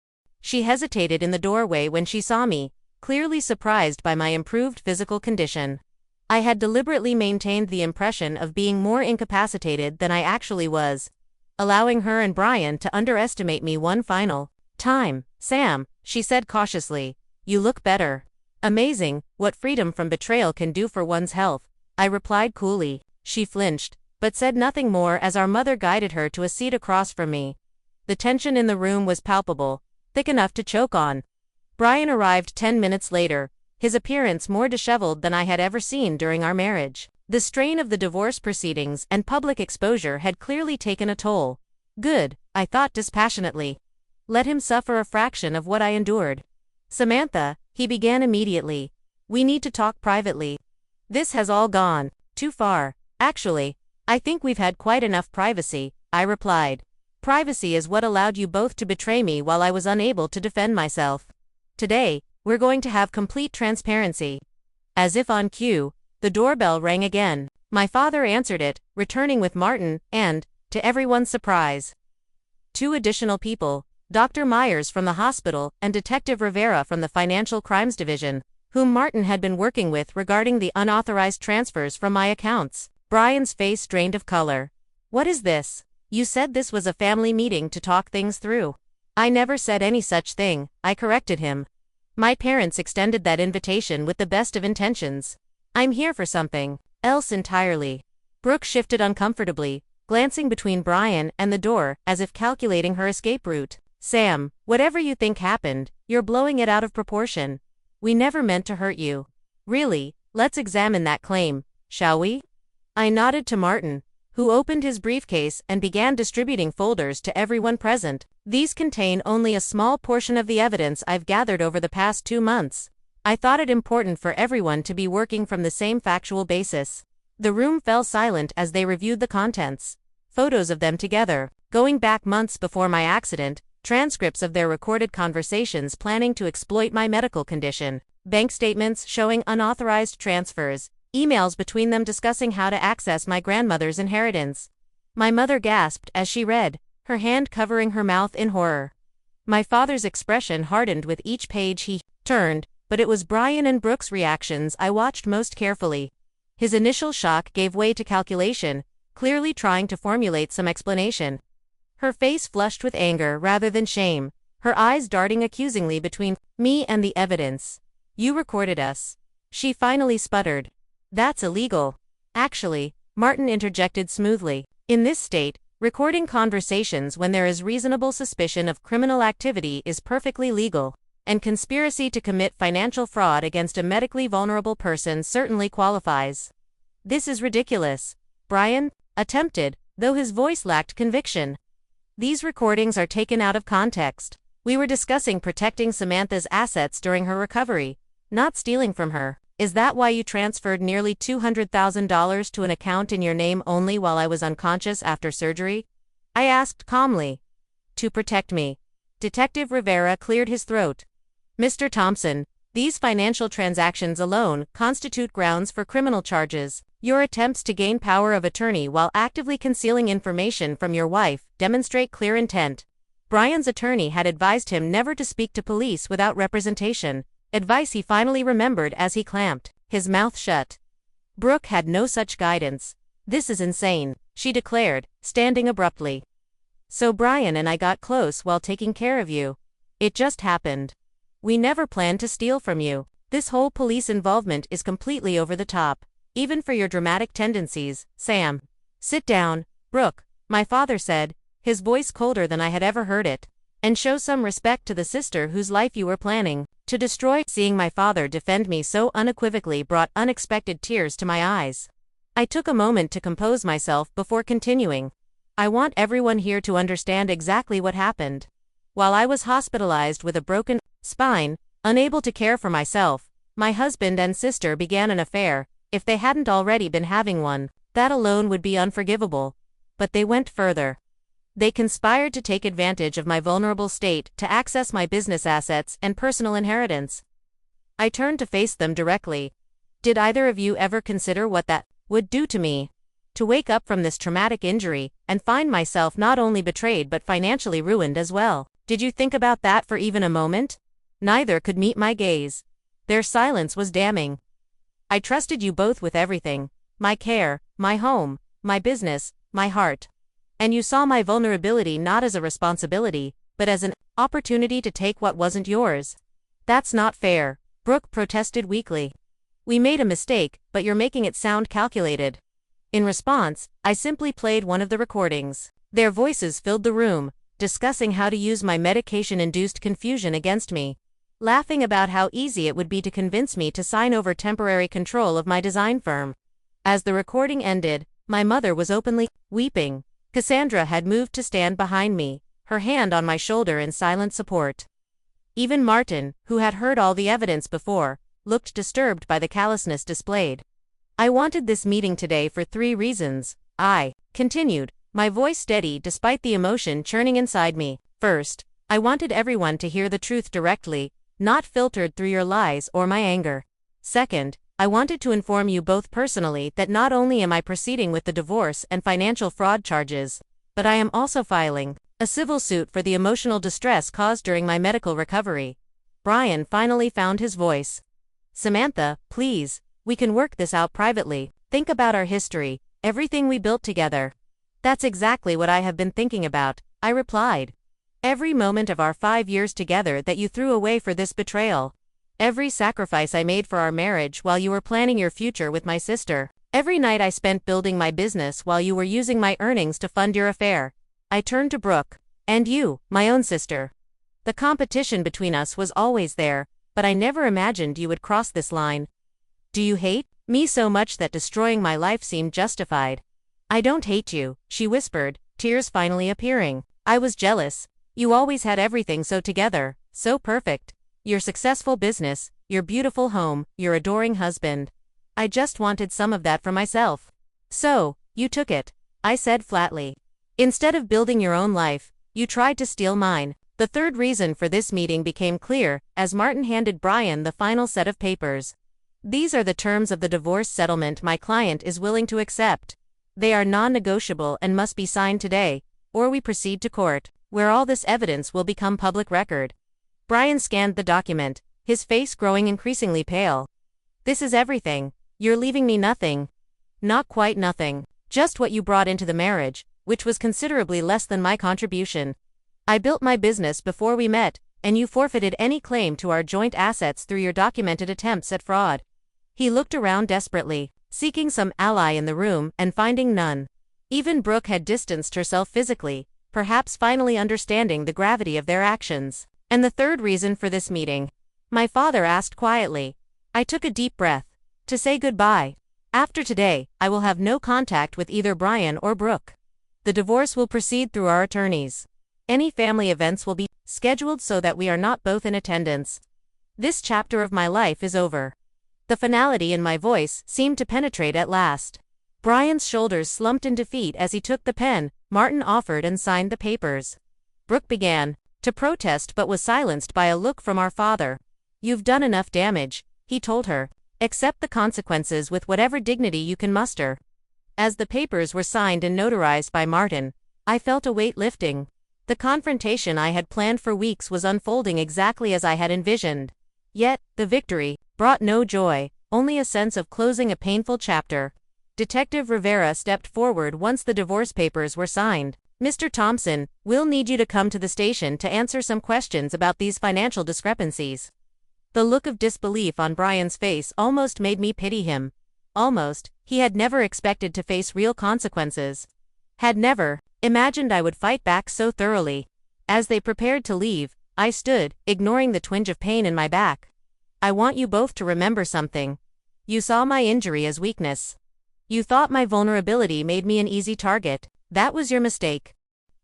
She hesitated in the doorway when she saw me, clearly surprised by my improved physical condition. I had deliberately maintained the impression of being more incapacitated than I actually was, allowing her and Brian to underestimate me one final time. "Sam," she said cautiously, "you look better." "Amazing, what freedom from betrayal can do for one's health," I replied coolly. She flinched, but said nothing more as our mother guided her to a seat across from me. The tension in the room was palpable, thick enough to choke on. Brian arrived 10 minutes later, his appearance more disheveled than I had ever seen during our marriage. The strain of the divorce proceedings and public exposure had clearly taken a toll. Good, I thought dispassionately. Let him suffer a fraction of what I endured. "Samantha," he began immediately, "we need to talk privately. This has all gone too far." "Actually, I think we've had quite enough privacy," I replied. "Privacy is what allowed you both to betray me while I was unable to defend myself. Today, we're going to have complete transparency." As if on cue, the doorbell rang again. My father answered it, returning with Martin, and, to everyone's surprise, 2 additional people, Dr. Myers from the hospital and Detective Rivera from the Financial Crimes Division, whom Martin had been working with regarding the unauthorized transfers from my accounts. Brian's face drained of color. "What is this? You said this was a family meeting to talk things through." "I never said any such thing," I corrected him. "My parents extended that invitation with the best of intentions. I'm here for something else entirely." Brooke shifted uncomfortably, glancing between Brian and the door as if calculating her escape route. "Sam, whatever you think happened, you're blowing it out of proportion. We never meant to hurt you." "Really, let's examine that claim, shall we?" I nodded to Martin, who opened his briefcase and began distributing folders to everyone present. "These contain only a small portion of the evidence I've gathered over the past 2 months. I thought it important for everyone to be working from the same factual basis." The room fell silent as they reviewed the contents. Photos of them together, going back months before my accident, transcripts of their recorded conversations planning to exploit my medical condition, bank statements showing unauthorized transfers, emails between them discussing how to access my grandmother's inheritance. My mother gasped as she read, her hand covering her mouth in horror. My father's expression hardened with each page he turned, but it was Brian and Brooke's reactions I watched most carefully. His initial shock gave way to calculation, clearly trying to formulate some explanation. Her face flushed with anger rather than shame, her eyes darting accusingly between me and the evidence. "You recorded us," she finally sputtered. "That's illegal." "Actually," Martin interjected smoothly, "in this state, recording conversations when there is reasonable suspicion of criminal activity is perfectly legal, and conspiracy to commit financial fraud against a medically vulnerable person certainly qualifies." "This is ridiculous," Brian attempted, though his voice lacked conviction. "These recordings are taken out of context. We were discussing protecting Samantha's assets during her recovery, not stealing from her. Is that why you transferred nearly $200,000 to an account in your name only while I was unconscious after surgery?" I asked calmly. "To protect me." Detective Rivera cleared his throat. "Mr. Thompson, these financial transactions alone constitute grounds for criminal charges. Your attempts to gain power of attorney while actively concealing information from your wife demonstrate clear intent." Brian's attorney had advised him never to speak to police without representation, Advice he finally remembered as he clamped his mouth shut. Brooke had no such guidance. "This is insane," she declared, standing abruptly. "So Brian and I got close while taking care of you. It just happened. We never planned to steal from you. This whole police involvement is completely over the top, even for your dramatic tendencies, Sam." "Sit down, Brooke," my father said, his voice colder than I had ever heard it. "And show some respect to the sister whose life you were planning to destroy." Seeing my father defend me so unequivocally brought unexpected tears to my eyes. I took a moment to compose myself before continuing. "I want everyone here to understand exactly what happened. While I was hospitalized with a broken spine, unable to care for myself, my husband and sister began an affair. If they hadn't already been having one, that alone would be unforgivable. But they went further. They conspired to take advantage of my vulnerable state to access my business assets and personal inheritance." I turned to face them directly. "Did either of you ever consider what that would do to me? To wake up from this traumatic injury and find myself not only betrayed but financially ruined as well. Did you think about that for even a moment?" Neither could meet my gaze. Their silence was damning. "I trusted you both with everything. My care, my home, my business, my heart. And you saw my vulnerability not as a responsibility, but as an opportunity to take what wasn't yours. That's not fair," Brooke protested weakly. "We made a mistake, but you're making it sound calculated." In response, I simply played one of the recordings. Their voices filled the room, discussing how to use my medication-induced confusion against me, laughing about how easy it would be to convince me to sign over temporary control of my design firm. As the recording ended, my mother was openly weeping. Cassandra had moved to stand behind me, her hand on my shoulder in silent support. Even Martin, who had heard all the evidence before, looked disturbed by the callousness displayed. "I wanted this meeting today for 3 reasons, I continued, my voice steady despite the emotion churning inside me. First, I wanted everyone to hear the truth directly, not filtered through your lies or my anger. Second, I wanted to inform you both personally that not only am I proceeding with the divorce and financial fraud charges, but I am also filing a civil suit for the emotional distress caused during my medical recovery." Brian finally found his voice. "Samantha, please, we can work this out privately. Think about our history, everything we built together." "That's exactly what I have been thinking about," I replied. "Every moment of our 5 years together that you threw away for this betrayal. Every sacrifice I made for our marriage while you were planning your future with my sister. Every night I spent building my business while you were using my earnings to fund your affair." I turned to Brooke. "And you, my own sister. The competition between us was always there, but I never imagined you would cross this line. Do you hate me so much that destroying my life seemed justified?" "I don't hate you," she whispered, tears finally appearing. "I was jealous. You always had everything so together, so perfect. Your successful business, your beautiful home, your adoring husband. I just wanted some of that for myself. So, you took it," I said flatly. "Instead of building your own life, you tried to steal mine." The third reason for this meeting became clear as Martin handed Brian the final set of papers. "These are the terms of the divorce settlement my client is willing to accept. They are non-negotiable and must be signed today, or we proceed to court, where all this evidence will become public record." Brian scanned the document, his face growing increasingly pale. "This is everything. You're leaving me nothing." "Not quite nothing. Just what you brought into the marriage, which was considerably less than my contribution. I built my business before we met, and you forfeited any claim to our joint assets through your documented attempts at fraud." He looked around desperately, seeking some ally in the room and finding none. Even Brooke had distanced herself physically, perhaps finally understanding the gravity of their actions. "And the third reason for this meeting?" my father asked quietly. I took a deep breath. "To say goodbye. After today, I will have no contact with either Brian or Brooke. The divorce will proceed through our attorneys. Any family events will be scheduled so that we are not both in attendance. This chapter of my life is over." The finality in my voice seemed to penetrate at last. Brian's shoulders slumped in defeat as he took the pen Martin offered and signed the papers. Brooke began to protest but was silenced by a look from our father. "You've done enough damage," he told her. "Accept the consequences with whatever dignity you can muster." As the papers were signed and notarized by Martin, I felt a weight lifting. The confrontation I had planned for weeks was unfolding exactly as I had envisioned. Yet, the victory brought no joy, only a sense of closing a painful chapter. Detective Rivera stepped forward once the divorce papers were signed. "Mr. Thompson, we'll need you to come to the station to answer some questions about these financial discrepancies." The look of disbelief on Brian's face almost made me pity him. Almost, he had never expected to face real consequences. Had never imagined I would fight back so thoroughly. As they prepared to leave, I stood, ignoring the twinge of pain in my back. "I want you both to remember something. You saw my injury as weakness. You thought my vulnerability made me an easy target. That was your mistake.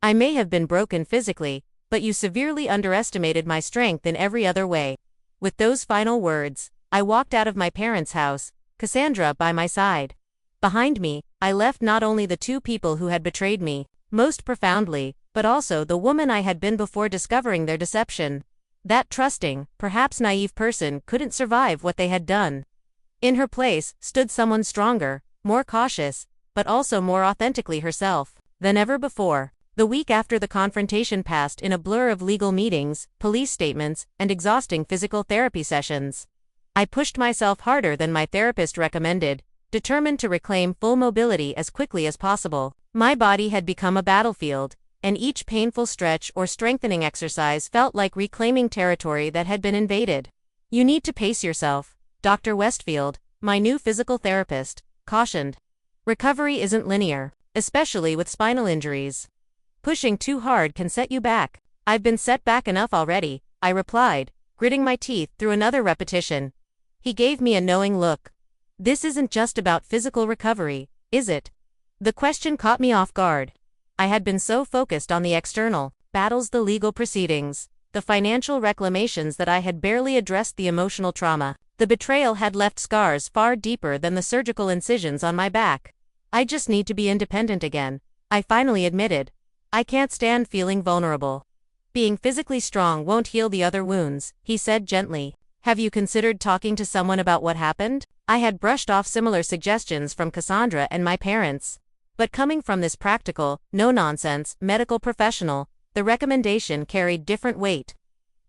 I may have been broken physically, but you severely underestimated my strength in every other way." With those final words, I walked out of my parents' house, Cassandra by my side. Behind me, I left not only the two people who had betrayed me, most profoundly, but also the woman I had been before discovering their deception. That trusting, perhaps naive person couldn't survive what they had done. In her place stood someone stronger, more cautious, but also more authentically herself than ever before. The week after the confrontation passed in a blur of legal meetings, police statements, and exhausting physical therapy sessions. I pushed myself harder than my therapist recommended, determined to reclaim full mobility as quickly as possible. My body had become a battlefield, and each painful stretch or strengthening exercise felt like reclaiming territory that had been invaded. "You need to pace yourself," Dr. Westfield, my new physical therapist, cautioned. "Recovery isn't linear, especially with spinal injuries. Pushing too hard can set you back." "I've been set back enough already," I replied, gritting my teeth through another repetition. He gave me a knowing look. "This isn't just about physical recovery, is it?" The question caught me off guard. I had been so focused on the external battles, the legal proceedings, the financial reclamations, that I had barely addressed the emotional trauma. The betrayal had left scars far deeper than the surgical incisions on my back. "I just need to be independent again," I finally admitted. "I can't stand feeling vulnerable." "Being physically strong won't heal the other wounds," he said gently. "Have you considered talking to someone about what happened?" I had brushed off similar suggestions from Cassandra and my parents. But coming from this practical, no-nonsense, medical professional, the recommendation carried different weight.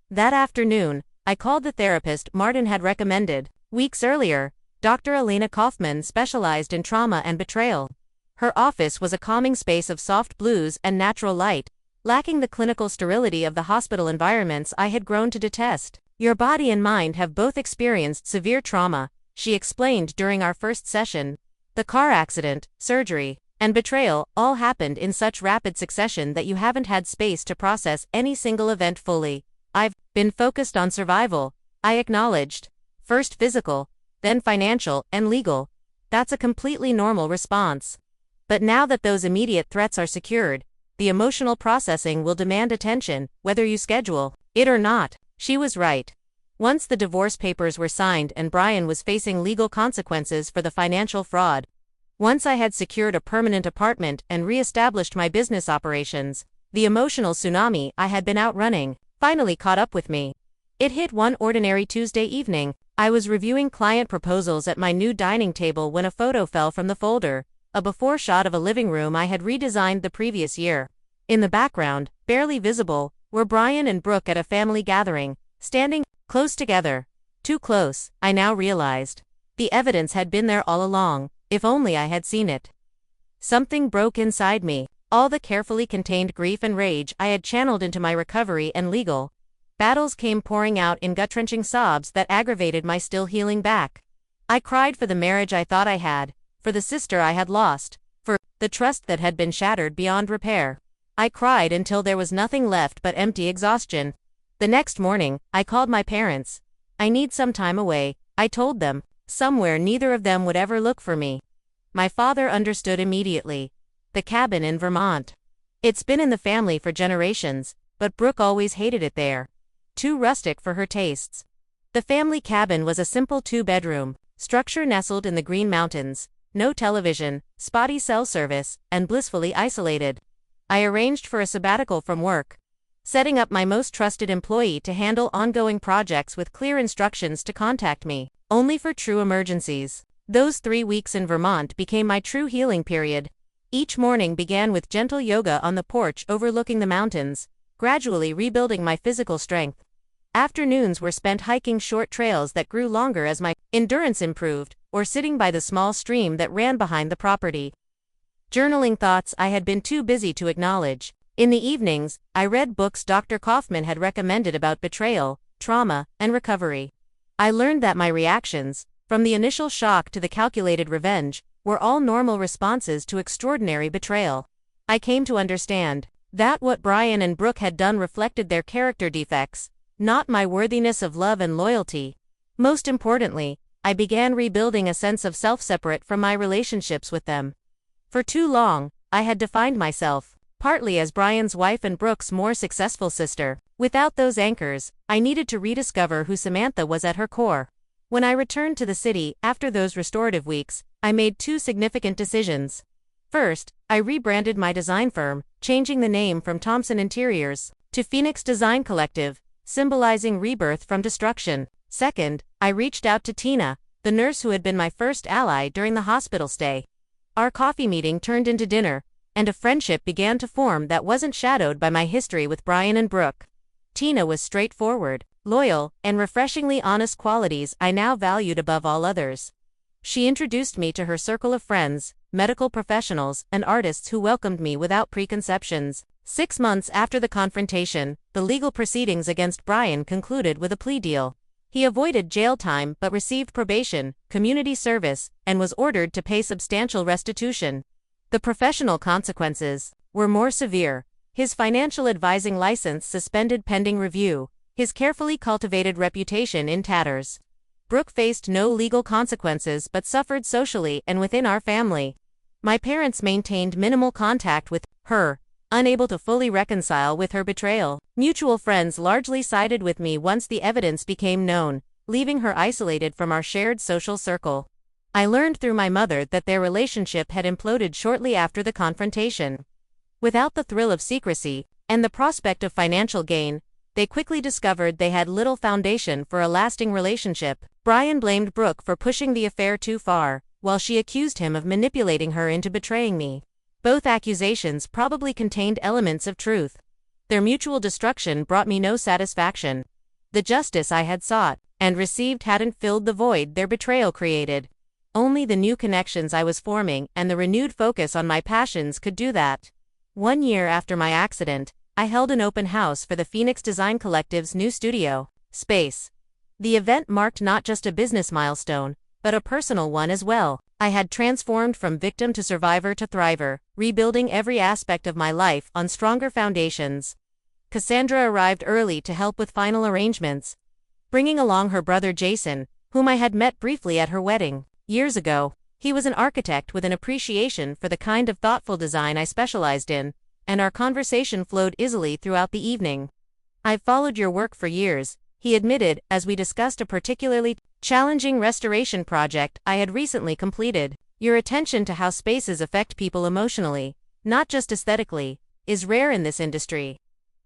That afternoon, I called the therapist Martin had recommended. Weeks earlier, Dr. Elena Kaufman specialized in trauma and betrayal. Her office was a calming space of soft blues and natural light, lacking the clinical sterility of the hospital environments I had grown to detest. "Your body and mind have both experienced severe trauma," she explained during our first session. "The car accident, surgery, and betrayal all happened in such rapid succession that you haven't had space to process any single event fully." "I've been focused on survival," I acknowledged. "First physical, then financial and legal." "That's a completely normal response. But now that those immediate threats are secured, the emotional processing will demand attention, whether you schedule it or not." She was right. Once the divorce papers were signed and Brian was facing legal consequences for the financial fraud, once I had secured a permanent apartment and re-established my business operations, the emotional tsunami I had been outrunning finally caught up with me. It hit one ordinary Tuesday evening. I was reviewing client proposals at my new dining table when a photo fell from the folder, a before shot of a living room I had redesigned the previous year. In the background, barely visible, were Brian and Brooke at a family gathering, standing close together. Too close, I now realized. The evidence had been there all along, if only I had seen it. Something broke inside me. All the carefully contained grief and rage I had channeled into my recovery and legal battles came pouring out in gut-wrenching sobs that aggravated my still healing back. I cried for the marriage I thought I had, for the sister I had lost, for the trust that had been shattered beyond repair. I cried until there was nothing left but empty exhaustion. The next morning, I called my parents. "I need some time away," I told them. "Somewhere neither of them would ever look for me." My father understood immediately. "The cabin in Vermont. It's been in the family for generations, but Brooke always hated it there. Too rustic for her tastes." The family cabin was a simple 2-bedroom structure nestled in the Green Mountains, no television, spotty cell service, and blissfully isolated. I arranged for a sabbatical from work, setting up my most trusted employee to handle ongoing projects with clear instructions to contact me only for true emergencies. Those 3 weeks in Vermont became my true healing period. Each morning began with gentle yoga on the porch overlooking the mountains, gradually rebuilding my physical strength. Afternoons were spent hiking short trails that grew longer as my endurance improved, or sitting by the small stream that ran behind the property. Journaling thoughts I had been too busy to acknowledge. In the evenings, I read books Dr. Kaufman had recommended about betrayal, trauma, and recovery. I learned that my reactions, from the initial shock to the calculated revenge, were all normal responses to extraordinary betrayal. I came to understand that what Brian and Brooke had done reflected their character defects, not my worthiness of love and loyalty. Most importantly, I began rebuilding a sense of self separate from my relationships with them. For too long, I had defined myself, partly as Brian's wife and Brooke's more successful sister. Without those anchors, I needed to rediscover who Samantha was at her core. When I returned to the city after those restorative weeks, I made two significant decisions. First, I rebranded my design firm, changing the name from Thompson Interiors to Phoenix Design Collective, symbolizing rebirth from destruction. Second, I reached out to Tina, the nurse who had been my first ally during the hospital stay. Our coffee meeting turned into dinner, and a friendship began to form that wasn't shadowed by my history with Brian and Brooke. Tina was straightforward, loyal, and refreshingly honest, qualities I now valued above all others. She introduced me to her circle of friends, medical professionals, and artists who welcomed me without preconceptions. 6 months after the confrontation, the legal proceedings against Brian concluded with a plea deal. He avoided jail time but received probation, community service, and was ordered to pay substantial restitution. The professional consequences were more severe. His financial advising license suspended pending review, his carefully cultivated reputation in tatters. Brooke faced no legal consequences but suffered socially and within our family. My parents maintained minimal contact with her, unable to fully reconcile with her betrayal. Mutual friends largely sided with me once the evidence became known, leaving her isolated from our shared social circle. I learned through my mother that their relationship had imploded shortly after the confrontation. Without the thrill of secrecy and the prospect of financial gain, they quickly discovered they had little foundation for a lasting relationship. Brian blamed Brooke for pushing the affair too far, while she accused him of manipulating her into betraying me. Both accusations probably contained elements of truth. Their mutual destruction brought me no satisfaction. The justice I had sought and received hadn't filled the void their betrayal created. Only the new connections I was forming and the renewed focus on my passions could do that. 1 year after my accident, I held an open house for the Phoenix Design Collective's new studio space. The event marked not just a business milestone, but a personal one as well. I had transformed from victim to survivor to thriver, rebuilding every aspect of my life on stronger foundations. Cassandra arrived early to help with final arrangements, bringing along her brother Jason, whom I had met briefly at her wedding years ago. He was an architect with an appreciation for the kind of thoughtful design I specialized in, and our conversation flowed easily throughout the evening. "I've followed your work for years," he admitted, as we discussed a particularly challenging restoration project I had recently completed. "Your attention to how spaces affect people emotionally, not just aesthetically, is rare in this industry."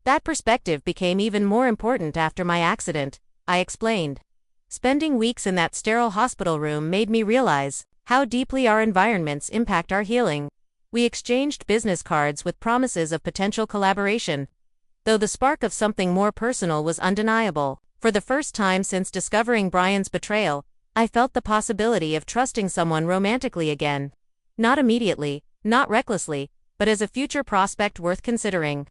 That perspective became even more important after my accident, I explained. Spending weeks in that sterile hospital room made me realize how deeply our environments impact our healing. We exchanged business cards with promises of potential collaboration, though the spark of something more personal was undeniable. For the first time since discovering Brian's betrayal, I felt the possibility of trusting someone romantically again. Not immediately, not recklessly, but as a future prospect worth considering.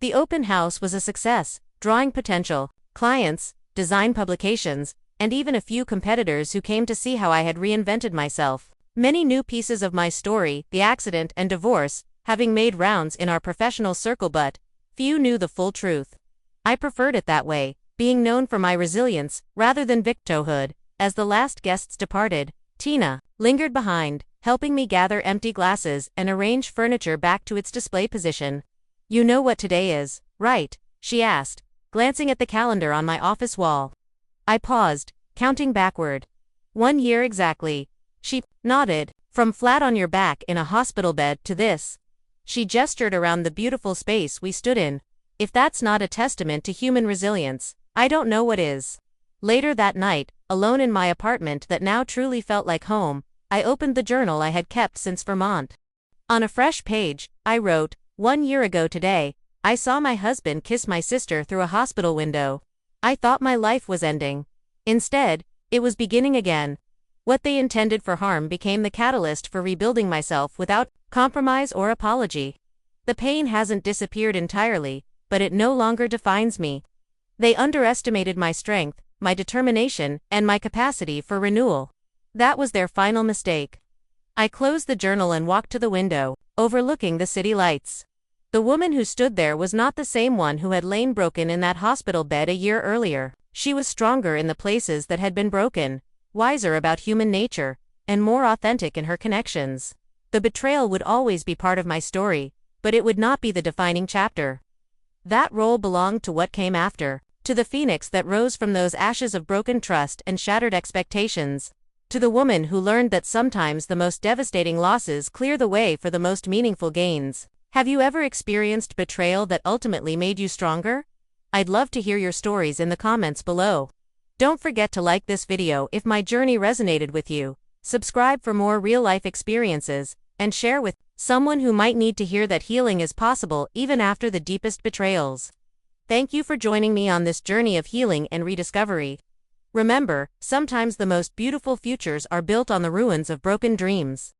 The open house was a success, drawing potential clients, design publications, and even a few competitors who came to see how I had reinvented myself. Many new pieces of my story, the accident and divorce, having made rounds in our professional circle, but few knew the full truth. I preferred it that way, being known for my resilience rather than victimhood. As the last guests departed, Tina lingered behind, helping me gather empty glasses and arrange furniture back to its display position. "You know what today is, right?" she asked, glancing at the calendar on my office wall. I paused, counting backward. 1 year exactly. She nodded. "From flat on your back in a hospital bed to this." She gestured around the beautiful space we stood in. "If that's not a testament to human resilience, I don't know what is." Later that night, alone in my apartment that now truly felt like home, I opened the journal I had kept since Vermont. On a fresh page, I wrote, "1 year ago today, I saw my husband kiss my sister through a hospital window. I thought my life was ending. Instead, it was beginning again. What they intended for harm became the catalyst for rebuilding myself without compromise or apology. The pain hasn't disappeared entirely, but it no longer defines me. They underestimated my strength, my determination, and my capacity for renewal. That was their final mistake. I closed the journal and walked to the window, overlooking the city lights. The woman who stood there was not the same one who had lain broken in that hospital bed a year earlier. She was stronger in the places that had been broken, wiser about human nature, and more authentic in her connections. The betrayal would always be part of my story, but it would not be the defining chapter. That role belonged to what came after, to the phoenix that rose from those ashes of broken trust and shattered expectations, to the woman who learned that sometimes the most devastating losses clear the way for the most meaningful gains. Have you ever experienced betrayal that ultimately made you stronger? I'd love to hear your stories in the comments below. Don't forget to like this video if my journey resonated with you, subscribe for more real-life experiences, and share with someone who might need to hear that healing is possible even after the deepest betrayals. Thank you for joining me on this journey of healing and rediscovery. Remember, sometimes the most beautiful futures are built on the ruins of broken dreams.